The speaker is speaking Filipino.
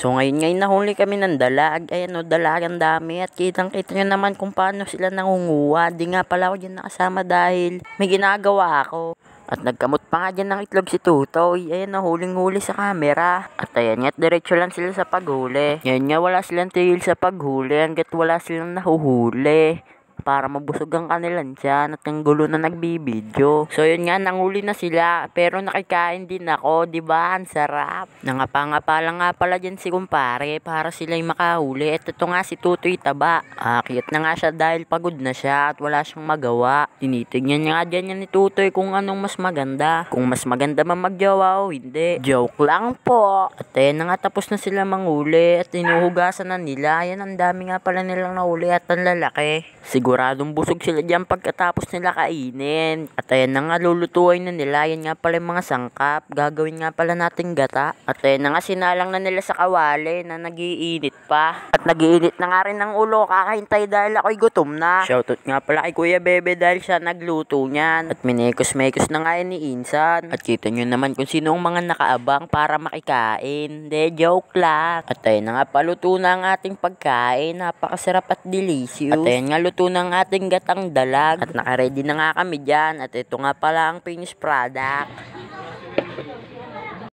So ngayon nahuli kami ng dalag. Ayan o, dalag ang dami. At kitang-kita nyo naman kung paano sila nangunguha. Di nga pala ako dyan nakasama dahil may ginagawa ako. At nagkamot pa nga dyan ng itlog si Tutoy. Ayan na, huling-huli sa camera. At ayan nga, diretso lang sila sa paghuli. Ngayon nga, wala silang tigil sa paghuli hanggat wala silang nahuhuli. Para mabusog ang kanilang tiyan at ang gulo na nagbibideo. So yun nga, nanghuli na sila. Pero nakikain din ako, diba? Ang sarap. Nangapa-ngapa lang nga pala dyan si kumpare para sila yung makahuli. At ito nga si Tutoy Taba. Cute na nga siya dahil pagod na siya at wala siyang magawa. Tinitignan niya nga dyan yan ni Tutoy kung anong mas maganda. Kung mas maganda man magjawa o hindi. Joke lang po. At ayan na nga, tapos na sila manghuli at inuhugasan na nila. Ayan, ang dami nga pala nilang nahuli at ang lalaki. Siguradong busog sila dyan pagkatapos nila kainin. At ayan na nga, lulutuin na nila. Yan nga pala yung mga sangkap. Gagawin nga pala nating gata. At ayan na nga, sinalang na nila sa kawali na nagiinit pa. At nagiinit na nga rin ng ulo. Kakahintay dahil ako'y gutom na. Shoutout nga pala kay Kuya Bebe dahil siya nagluto niyan. At minekos-mekos na nga yan ni Insan. At kita nyo naman kung sino ang mga nakaabang para makikain. De, joke lang. At ayan na nga, paluto na ang ating pagkain. Napakasarap at delicious. At ayan nga, luto ng ating gatang dalag. At nakaready na nga kami dyan. At ito nga pala ang finished product.